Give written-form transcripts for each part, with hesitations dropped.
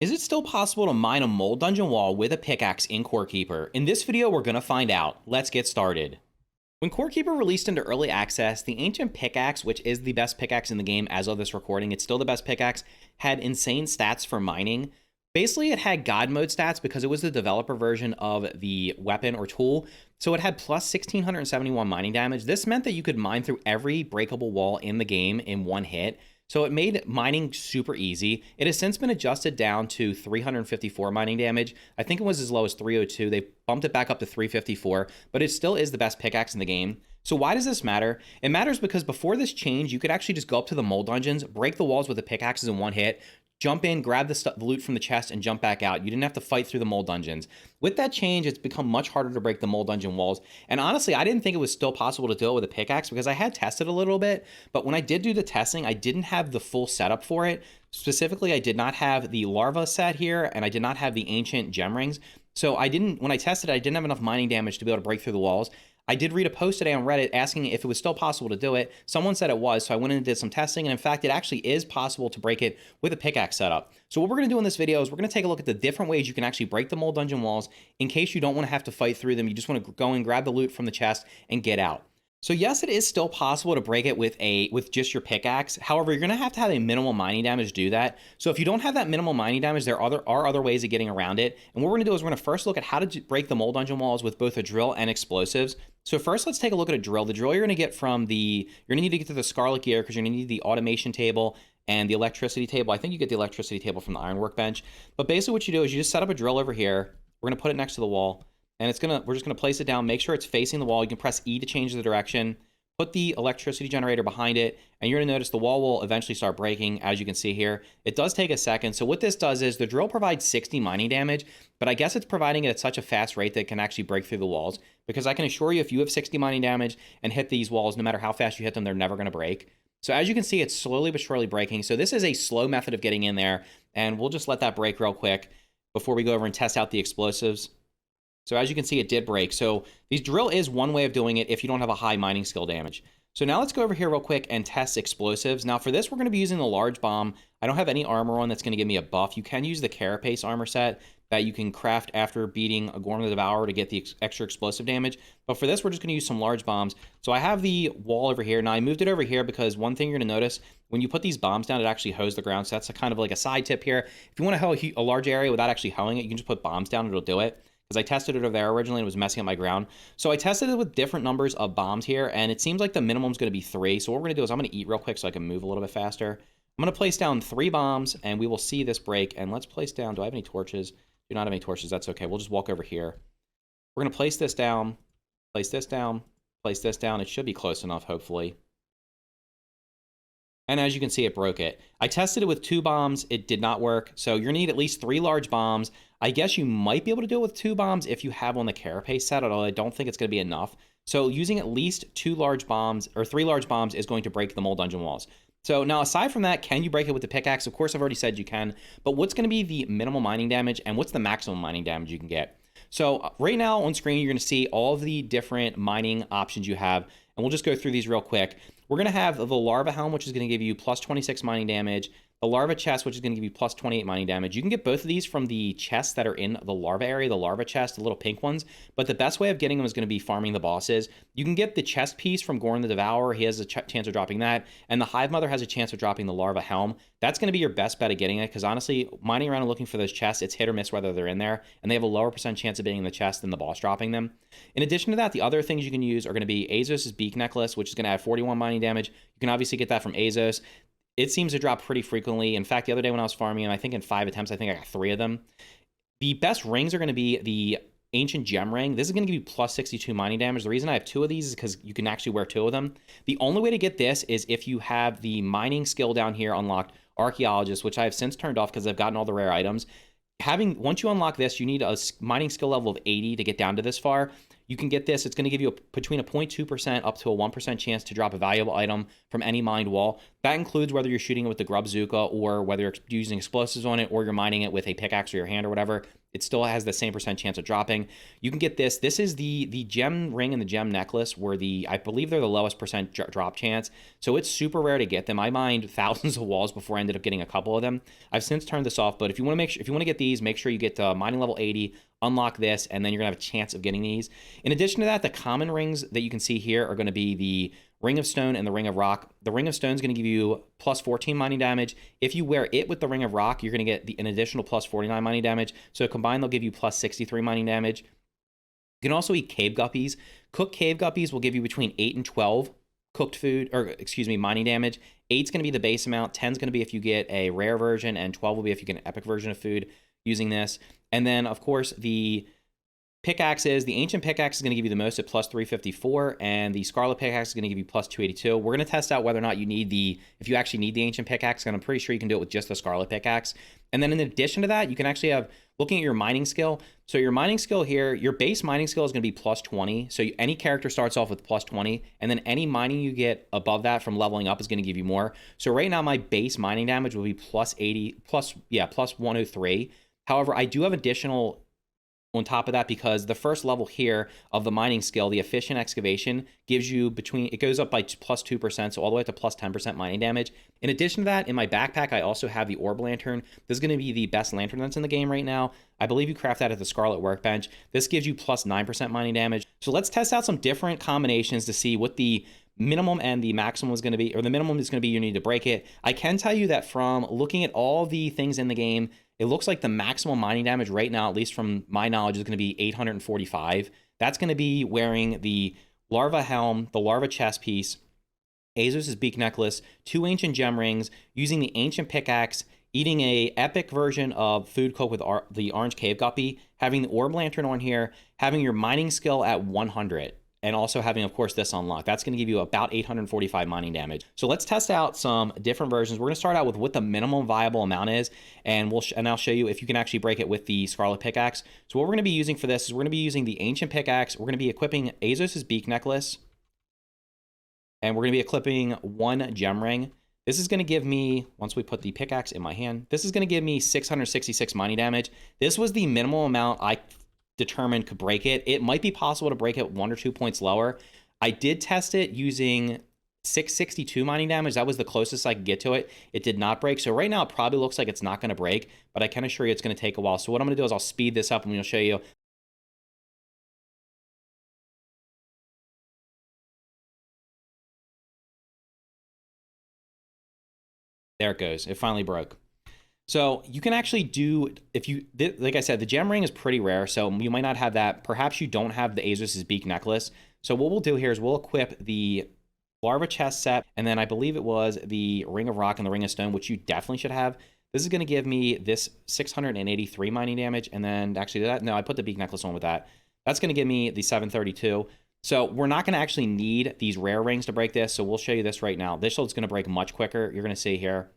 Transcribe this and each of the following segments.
Is it still possible to mine a mold dungeon wall with a pickaxe in Core Keeper? In this video, we're going to find out. Let's get started. When Core Keeper released into early access, the ancient pickaxe, which is the best pickaxe in the game as of this recording, it's still the best pickaxe, had insane stats for mining. Basically, it had God mode stats because it was the developer version of the weapon or tool. So it had plus 1671 mining damage. This meant that you could mine through every breakable wall in the game in one hit. So it made mining super easy. It has since been adjusted down to 354 mining damage. I think it was as low as 302. They bumped it back up to 354, but it still is the best pickaxe in the game. So why does this matter? It matters because before this change, you could actually just go up to the mold dungeons, break the walls with the pickaxes in one hit, jump in, grab the loot from the chest, and jump back out. You didn't have to fight through the mold dungeons. With that change, it's become much harder to break the mold dungeon walls. And honestly, I didn't think it was still possible to do it with a pickaxe because I had tested a little bit. But when I did do the testing, I didn't have the full setup for it. Specifically, I did not have the larva set here, and I did not have the ancient gem rings. So when I tested it, I didn't have enough mining damage to be able to break through the walls. I did read a post today on Reddit asking if it was still possible to do it. Someone said it was, so I went in and did some testing, and in fact, it actually is possible to break it with a pickaxe setup. So what we're going to do in this video is we're going to take a look at the different ways you can actually break the mold dungeon walls in case you don't want to have to fight through them. You just want to go and grab the loot from the chest and get out. So yes, it is still possible to break it with just your pickaxe. However, you're going to have a minimal mining damage to do that. So if you don't have that minimal mining damage, there are other ways of getting around it. And what we're going to do is we're going to first look at how to break the mold dungeon walls with both a drill and explosives. So first, let's take a look at a drill. The drill you're going to get from you're going to need to get to the Scarlet Gear because you're going to need the automation table and the electricity table. I think you get the electricity table from the iron workbench. But basically what you do is you just set up a drill over here. We're going to put it next to the wall. And we're just going to place it down. Make sure it's facing the wall. You can press E to change the direction. Put the electricity generator behind it, and you're going to notice the wall will eventually start breaking, as you can see here. It does take a second. So what this does is the drill provides 60 mining damage, but I guess it's providing it at such a fast rate that it can actually break through the walls, because I can assure you if you have 60 mining damage and hit these walls, no matter how fast you hit them, they're never going to break. So as you can see, it's slowly but surely breaking. So this is a slow method of getting in there, and we'll just let that break real quick before we go over and test out the explosives. So as you can see, it did break. So the drill is one way of doing it if you don't have a high mining skill damage. So now let's go over here real quick and test explosives. Now for this, we're going to be using the large bomb. I don't have any armor on that's going to give me a buff. You can use the carapace armor set that you can craft after beating a Gorm the Devourer to get the extra explosive damage. But for this, we're just going to use some large bombs. So I have the wall over here. Now I moved it over here because one thing you're going to notice, when you put these bombs down, it actually hoes the ground. So that's kind of like a side tip here. If you want to hoe a large area without actually hoeing it, you can just put bombs down and it'll do it. Because I tested it over there originally and it was messing up my ground. So I tested it with different numbers of bombs here, and it seems like the minimum is going to be 3. So what we're going to do is I'm going to eat real quick so I can move a little bit faster. I'm going to place down 3 bombs, and we will see this break. And let's place down, do I have any torches? Do not have any torches. That's okay. We'll just walk over here. We're going to place this down, place this down, place this down. It should be close enough, hopefully. And as you can see, it broke it. I tested it with 2 bombs. It did not work. So you're going to need at least 3 large bombs. I guess you might be able to do it with 2 bombs if you have on the carapace set, although I don't think it's going to be enough. So using at least 2 large bombs or 3 large bombs is going to break the mold dungeon walls. So now aside from that, can you break it with the pickaxe? Of course, I've already said you can, but what's going to be the minimal mining damage and what's the maximum mining damage you can get? So right now on screen, you're going to see all of the different mining options you have, and we'll just go through these real quick. We're going to have the larva helm, which is going to give you plus 26 mining damage. The larva chest, which is going to give you plus 28 mining damage. You can get both of these from the chests that are in the larva area, the larva chest, the little pink ones. But the best way of getting them is going to be farming the bosses. You can get the chest piece from Gorm the Devourer. He has a chance of dropping that. And the Hive Mother has a chance of dropping the larva helm. That's going to be your best bet of getting it, because honestly, mining around and looking for those chests, it's hit or miss whether they're in there. And they have a lower percent chance of being in the chest than the boss dropping them. In addition to that, the other things you can use are going to be Azos' Beak Necklace, which is going to add 41 mining damage. You can obviously get that from Azos. It seems to drop pretty frequently. In fact, the other day when I was farming, I think in 5 attempts, I think I got 3 of them. The best rings are going to be the Ancient Gem Ring. This is going to give you plus 62 mining damage. The reason I have 2 of these is because you can actually wear 2 of them. The only way to get this is if you have the mining skill down here unlocked, Archaeologist, which I have since turned off because I've gotten all the rare items. Once you unlock this, you need a mining skill level of 80 to get down to this far. You can get this. It's going to give you between a 0.2% up to a 1% chance to drop a valuable item from any mined wall. That includes whether you're shooting it with the Grubzooka or whether you're using explosives on it or you're mining it with a pickaxe or your hand or whatever. It still has the same % chance of dropping. You can get this. This is the gem ring and the gem necklace where I believe they're the lowest % drop chance. So it's super rare to get them. I mined thousands of walls before I ended up getting a couple of them. I've since turned this off, but if you want to get these, make sure you get to mining level 80, unlock this, and then you're gonna have a chance of getting these. In addition to that, the common rings that you can see here are gonna be the Ring of Stone and the Ring of Rock. The Ring of Stone is going to give you plus 14 mining damage. If you wear it with the Ring of Rock, you're going to get an additional plus 49 mining damage. So combined, they'll give you plus 63 mining damage. You can also eat cave guppies. Cooked cave guppies will give you between 8 and 12 mining damage. 8's going to be the base amount. 10's going to be if you get a rare version, and 12 will be if you get an epic version of food using this. And then, of course, the ancient pickaxe is going to give you the most at plus 354, and the scarlet pickaxe is going to give you plus 282. We're going to test out whether or not if you actually need the ancient pickaxe, and I'm pretty sure you can do it with just the scarlet pickaxe. And then in addition to that, you can actually have, looking at your mining skill, so your mining skill here, your base mining skill is going to be plus 20. So any character starts off with plus 20, and then any mining you get above that from leveling up is going to give you more. So right now my base mining damage will be plus 103. However, I do have additional on top of that, because the first level here of the mining skill, the efficient excavation, gives you it goes up by plus 2%, so all the way up to plus 10% mining damage. In addition to that, in my backpack, I also have the orb lantern. This is going to be the best lantern that's in the game right now. I believe you craft that at the Scarlet Workbench. This gives you plus 9% mining damage. So let's test out some different combinations to see what the minimum and the maximum is going to be, or the minimum is going to be you need to break it. I can tell you that from looking at all the things in the game, it looks like the maximum mining damage right now, at least from my knowledge, is going to be 845. That's going to be wearing the larva helm, the larva chest piece, Azos' beak necklace, 2 ancient gem rings, using the ancient pickaxe, eating a epic version of food cooked with the orange cave guppy, having the orb lantern on here, having your mining skill at 100. And also having, of course, this unlocked. That's going to give you about 845 mining damage. So let's test out some different versions. We're going to start out with what the minimum viable amount is, and I'll show you if you can actually break it with the Scarlet Pickaxe. So what we're going to be using for this is we're going to be using the Ancient Pickaxe. We're going to be equipping Azos' Beak Necklace, and we're going to be equipping 1 gem ring. This is going to give me, once we put the pickaxe in my hand, this is going to give me 666 mining damage. This was the minimal amount I determined could break it. It might be possible to break it 1 or 2 points lower. I did test it using 662 mining damage. That was the closest I could get to it. It did not break. So right now it probably looks like it's not going to break, but I can assure you it's going to take a while. So what I'm going to do is I'll speed this up and we'll show you. There it goes. It finally broke. So you can actually do, like I said, the gem ring is pretty rare, so you might not have that. Perhaps you don't have the Azos' Beak Necklace. So what we'll do here is we'll equip the Larva Chest set, and then I believe it was the Ring of Rock and the Ring of Stone, which you definitely should have. This is going to give me this 683 mining damage, and then actually no, I put the Beak Necklace on with that. That's going to give me the 732. So we're not going to actually need these rare rings to break this, so we'll show you this right now. This is going to break much quicker. You're going to see here.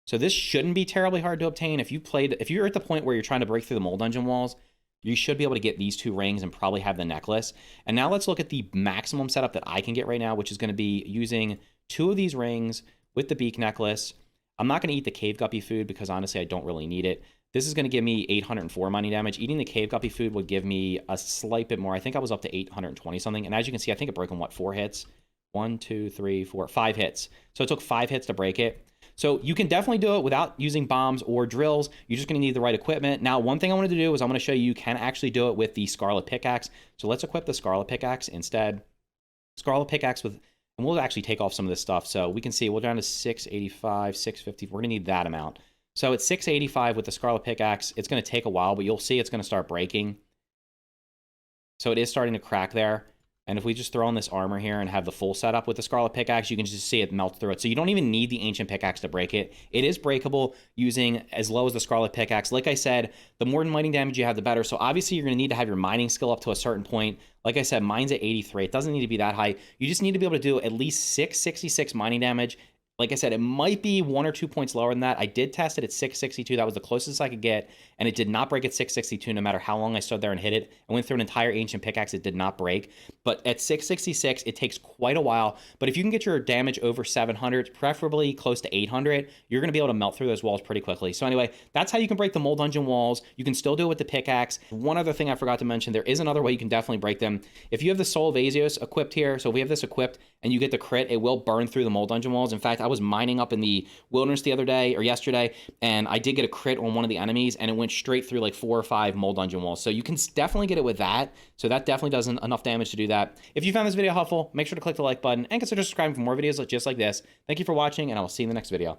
So this shouldn't be terribly hard to obtain. If you're at the point where you're trying to break through the mole dungeon walls, you should be able to get these 2 rings and probably have the necklace. And now let's look at the maximum setup that I can get right now, which is going to be using 2 of these rings with the beak necklace. I'm not going to eat the cave guppy food because honestly, I don't really need it. This is going to give me 804 mining damage. Eating the cave guppy food would give me a slight bit more. I think I was up to 820 something. And as you can see, I think it broke in 4 hits? 1, 2, 3, 4, 5 hits. So it took 5 hits to break it. So you can definitely do it without using bombs or drills. You're just going to need the right equipment. Now, one thing I wanted to do is I'm going to show you can actually do it with the Scarlet Pickaxe. So let's equip the Scarlet Pickaxe instead. Scarlet Pickaxe and we'll actually take off some of this stuff. So we can see we're down to 685, 650. We're going to need that amount. So it's 685 with the Scarlet Pickaxe. It's going to take a while, but you'll see it's going to start breaking. So it is starting to crack there. And if we just throw on this armor here and have the full setup with the Scarlet Pickaxe, you can just see it melt through it. So you don't even need the Ancient Pickaxe to break it. It is breakable using as low as the Scarlet Pickaxe. Like I said, the more mining damage you have, the better. So obviously, you're going to need to have your mining skill up to a certain point. Like I said, mine's at 83. It doesn't need to be that high. You just need to be able to do at least 666 mining damage Like I said, it might be 1 or 2 points lower than that. I did test it at 662. That was the closest I could get, and it did not break at 662 no matter how long I stood there and hit it. I went through an entire ancient pickaxe. It did not break. But at 666, it takes quite a while. But if you can get your damage over 700, preferably close to 800, you're going to be able to melt through those walls pretty quickly. So anyway, that's how you can break the mole dungeon walls. You can still do it with the pickaxe. One other thing I forgot to mention, there is another way you can definitely break them. If you have the Soul of Azios equipped here, so if we have this equipped and you get the crit, it will burn through the mole dungeon walls. In fact, I was mining up in the wilderness the other day or yesterday, and I did get a crit on one of the enemies, and it went straight through like 4 or 5 mole dungeon walls. So you can definitely get it with that. So that definitely does enough damage to do that. If you found this video helpful, make sure to click the like button and consider subscribing for more videos just like this. Thank you for watching, and I will see you in the next video.